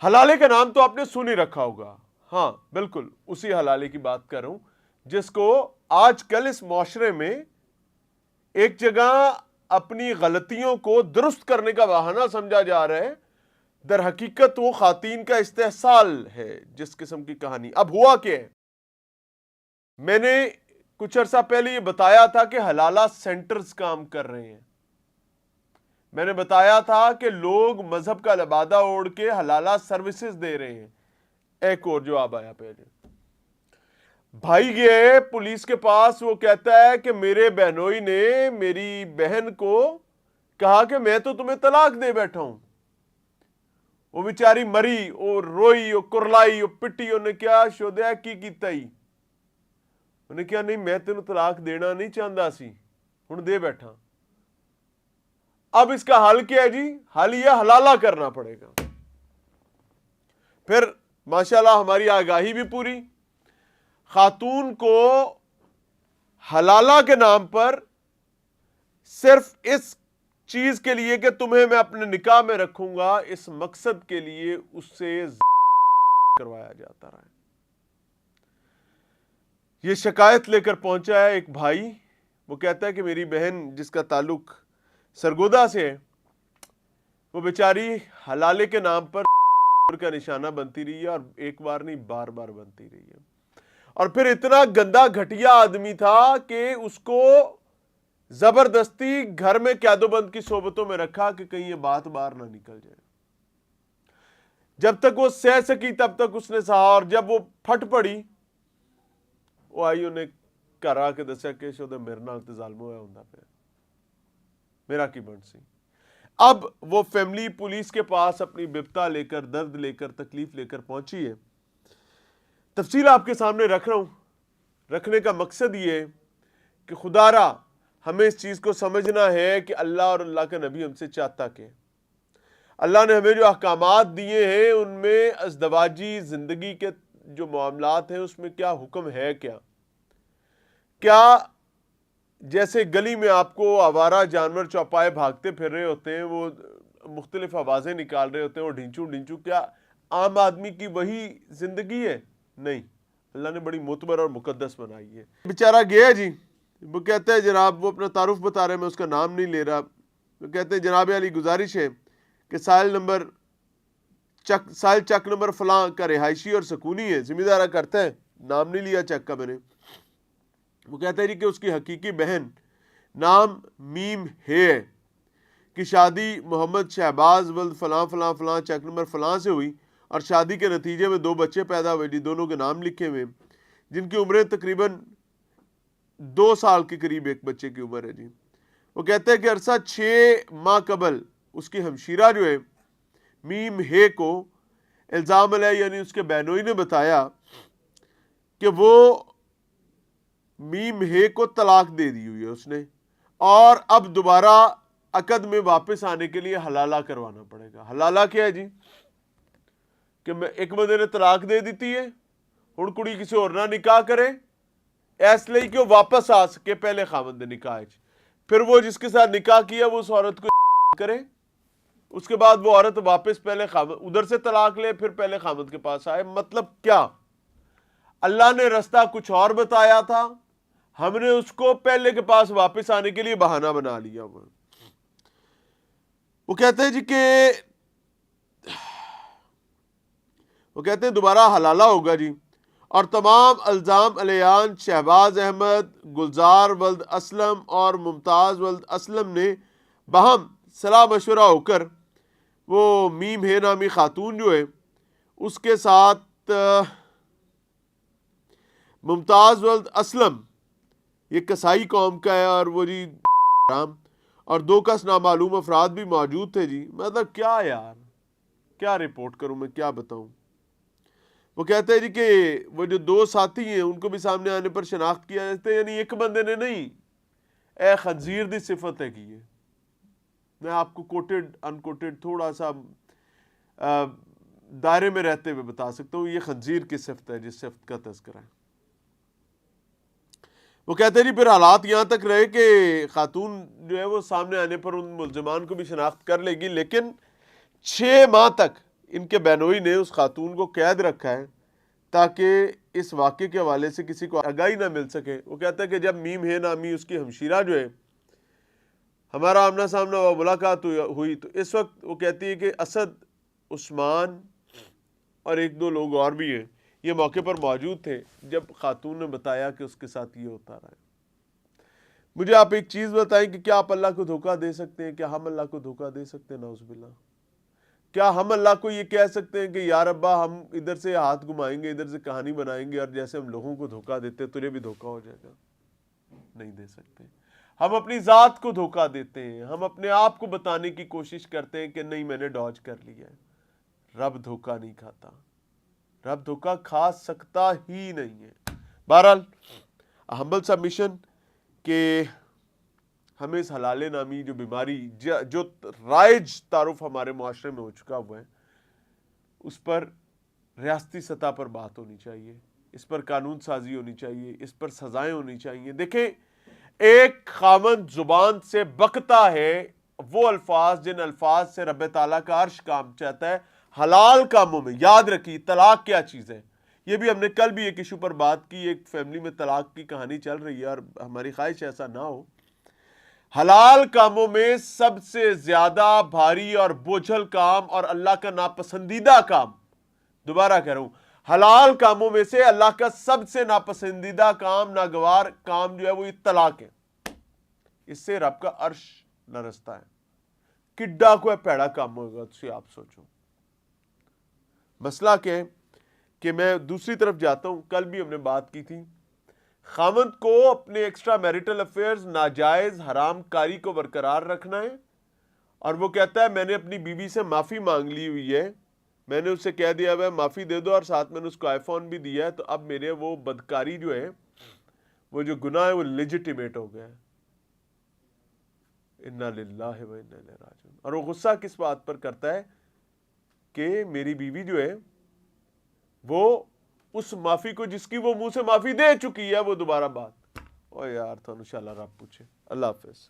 حلالے کا نام تو آپ نے سن ہی رکھا ہوگا. ہاں بالکل اسی حلالے کی بات کر رہا ہوں جس کو آج کل اس معاشرے میں ایک جگہ اپنی غلطیوں کو درست کرنے کا بہانہ سمجھا جا رہا ہے. در حقیقت وہ خواتین کا استحصال ہے جس قسم کی کہانی. اب ہوا کیا ہے؟ میں نے کچھ عرصہ پہلے یہ بتایا تھا کہ حلالہ سینٹرز کام کر رہے ہیں. میں نے بتایا تھا کہ لوگ مذہب کا لبادہ اوڑھ کے حلالہ سروسز دے رہے ہیں. ایک اور جواب آیا پہلے. بھائی گئے پولیس کے پاس, وہ کہتا ہے کہ میرے بہنوئی نے میری بہن کو کہا کہ میں تو تمہیں طلاق دے بیٹھا ہوں. وہ بیچاری مری اور روئی اور کرلائی اور پٹی. انہیں کیا شودیا کی کیتا ہی, انہیں کیا نہیں میں تینوں طلاق دینا نہیں چاہتا سی, ہن دے بیٹھا. اب اس کا حل کیا ہے جی؟ حل یہ حلالہ کرنا پڑے گا. پھر ماشاءاللہ ہماری آگاہی بھی پوری. خاتون کو حلالہ کے نام پر صرف اس چیز کے لیے کہ تمہیں میں اپنے نکاح میں رکھوں گا, اس مقصد کے لیے اس سے کروایا جاتا رہا ہے. یہ شکایت لے کر پہنچا ہے ایک بھائی. وہ کہتا ہے کہ میری بہن جس کا تعلق سرگودا سے ہے, وہ بیچاری حلالے کے نام پر کا نشانہ بنتی رہی ہے, اور ایک بار نہیں بار بار بنتی رہی ہے. اور پھر اتنا گندا گھٹیا آدمی تھا کہ اس کو زبردستی گھر میں قید و بند کی صحبتوں میں رکھا کہ کہیں یہ بات باہر نہ نکل جائے. جب تک وہ سہ سکی تب تک اس نے سہا, اور جب وہ پھٹ پڑی وہ آئی انہیں گھر آ کے دسیا کہ شوہر میرے نال تے ظالم ہویا ہوندا پیا, میرا کی بن سی. اب وہ فیملی پولیس کے پاس اپنی بپتا لے کر, درد لے کر, تکلیف لے کر پہنچی ہے. تفصیل آپ کے سامنے رکھ رہا ہوں. رکھنے کا مقصد یہ ہے کہ خدا را ہمیں اس چیز کو سمجھنا ہے کہ اللہ اور اللہ کا نبی ہم سے چاہتا کہ اللہ نے ہمیں جو احکامات دیے ہیں ان میں ازدواجی زندگی کے جو معاملات ہیں اس میں کیا حکم ہے. کیا جیسے گلی میں آپ کو آوارہ جانور چوپائے بھاگتے پھر رہے ہوتے ہیں, وہ مختلف آوازیں نکال رہے ہوتے ہیں, وہ ڈھنچو ڈھنچو, کیا عام آدمی کی وہی زندگی ہے؟ نہیں, اللہ نے بڑی معتبر اور مقدس بنائی ہے. بیچارہ گیا جی, وہ کہتے ہیں جناب, وہ اپنا تعارف بتا رہے, میں اس کا نام نہیں لے رہا. وہ کہتے ہیں جناب علی گزارش ہے کہ سائل چک نمبر فلاں کا رہائشی اور سکونی ہے, ذمہ دارہ کرتا ہے, نام نہیں لیا چک کا میں نے. وہ کہتا ہے جی کہ اس کی حقیقی بہن نام میم ہے کہ شادی محمد شہباز ولد فلاں فلاں فلاں چک نمبر فلاں سے ہوئی, اور شادی کے نتیجے میں 2 بچے پیدا ہوئے جی, دونوں کے نام لکھے ہوئے, جن کی عمریں تقریباً 2 سال کے قریب ایک بچے کی عمر ہے جی. وہ کہتے ہیں کہ عرصہ 6 ماہ قبل اس کی ہمشیرہ جو ہے میم ہے کو الزام علیہ, یعنی اس کے بہنوئی نے بتایا کہ وہ میم ہے کو طلاق دے دی ہوئی ہے اس نے, اور اب دوبارہ عقد میں واپس آنے کے لیے حلالہ کروانا پڑے گا. حلالہ کیا ہے جی؟ کہ ایک بندے نے طلاق دے دیتی ہے, ہن کڑی کسی اور نہ نکاح کرے اس لیے کہ وہ واپس آ سکے پہلے خامند نکاح, پھر وہ جس کے ساتھ نکاح کیا وہ اس عورت کو کرے, اس کے بعد وہ عورت واپس پہلے خامند ادھر سے طلاق لے, پھر پہلے خامند کے پاس آئے. مطلب کیا؟ اللہ نے رستہ کچھ اور بتایا تھا, ہم نے اس کو پہلے کے پاس واپس آنے کے لیے بہانہ بنا لیا. وہ کہتے ہیں جی کہ وہ کہتے ہیں دوبارہ حلالہ ہوگا جی, اور تمام الزام علیان شہباز احمد, گلزار ولد اسلم اور ممتاز ولد اسلم نے باہم صلاح مشورہ ہو کر وہ میم ہے نامی خاتون جو ہے اس کے ساتھ ممتاز ولد اسلم, یہ کسائی قوم کا ہے, اور وہ جی اور 2 کس نامعلوم افراد بھی موجود تھے جی. مطلب کیا یار, کیا رپورٹ کروں میں, کیا بتاؤں. وہ کہتے ہیں جی کہ وہ جو 2 ساتھی ہیں ان کو بھی سامنے آنے پر شناخت کیا جاتا ہے, یعنی ایک بندے نے نہیں, اے خنزیر دی صفت ہے کہ یہ میں آپ کو کوٹڈ انکوٹڈ تھوڑا سا دائرے میں رہتے ہوئے بتا سکتا ہوں, یہ خنزیر کی صفت ہے جس صفت کا تذکرہ ہے. وہ کہتے ہیں جی پھر حالات یہاں تک رہے کہ خاتون جو ہے وہ سامنے آنے پر ان ملزمان کو بھی شناخت کر لے گی, لیکن 6 ماہ تک ان کے بہنوئی نے اس خاتون کو قید رکھا ہے تاکہ اس واقعے کے حوالے سے کسی کو آگاہی نہ مل سکے. وہ کہتا ہے کہ جب میم ہے نامی اس کی ہمشیرہ جو ہے ہمارا آمنا سامنا ملاقات ہوئی تو اس وقت وہ کہتی ہے کہ اسد، عثمان اور ایک دو لوگ اور بھی ہیں یہ موقع پر موجود تھے جب خاتون نے بتایا کہ اس کے ساتھ یہ ہوتا رہا ہے. مجھے آپ ایک چیز بتائیں کہ کیا آپ اللہ کو دھوکہ دے سکتے ہیں؟ کیا ہم اللہ کو دھوکہ دے سکتے ہیں؟ نعوذ باللہ. کیا ہم اللہ کو یہ کہہ سکتے ہیں کہ یا ربا ہم ادھر سے ہاتھ گھمائیں گے، ادھر سے کہانی بنائیں گے اور جیسے ہم لوگوں کو دھوکہ دیتے تجھے بھی دھوکہ ہو جائے گا؟ نہیں دے سکتے. ہم اپنی ذات کو دھوکہ دیتے ہیں، ہم اپنے آپ کو بتانے کی کوشش کرتے ہیں کہ نہیں میں نے ڈاج کر لیا ہے. رب دھوکہ نہیں کھاتا، رب دھوکہ کھا سکتا ہی نہیں ہے. بہرحال ہمبل سبمیشن کہ ہمیں اس حلال نامی جو بیماری جو رائج تعارف ہمارے معاشرے میں ہو چکا ہوا ہے اس پر ریاستی سطح پر بات ہونی چاہیے، اس پر قانون سازی ہونی چاہیے، اس پر سزائیں ہونی چاہیے. دیکھیں ایک خاوند زبان سے بکتا ہے وہ الفاظ جن الفاظ سے رب تعالیٰ کا عرش کام چاہتا ہے حلال کاموں میں. یاد رکھیے طلاق کیا چیز ہے، یہ بھی ہم نے کل بھی ایک ایشو پر بات کی. ایک فیملی میں طلاق کی کہانی چل رہی ہے اور ہماری خواہش ایسا نہ ہو. حلال کاموں میں سب سے زیادہ بھاری اور بوجھل کام اور اللہ کا ناپسندیدہ کام، دوبارہ کہہ رہا ہوں، حلال کاموں میں سے اللہ کا سب سے ناپسندیدہ کام، ناگوار کام جو ہے وہ یہ طلاق ہے. اس سے رب کا عرش لرزتا ہے. کڈا کوئی پیڑا کام ہوگا تسی آپ سوچو. مسئلہ کیا ہے کہ میں دوسری طرف جاتا ہوں. کل بھی ہم نے بات کی تھی، خاوند کو اپنے ایکسٹرا میریٹل افیئرز ناجائز حرام کاری کو برقرار رکھنا ہے اور وہ کہتا ہے میں نے اپنی بیوی سے معافی مانگ لی ہوئی ہے، میں نے اس سے کہہ دیا ہے معافی دے دو اور ساتھ میں نے اس کو آئی فون بھی دیا ہے، تو اب میرے وہ بدکاری جو ہے وہ جو گناہ ہے وہ لیجیٹیمیٹ ہو گیا ہے. انا للہ و انا الیہ راجعون. اور وہ غصہ کس بات پر کرتا ہے کہ میری بیوی جو ہے وہ اس معافی کو جس کی وہ منہ سے معافی دے چکی ہے وہ دوبارہ بات. او یار تو انشاءاللہ رب پوچھے. اللہ حافظ.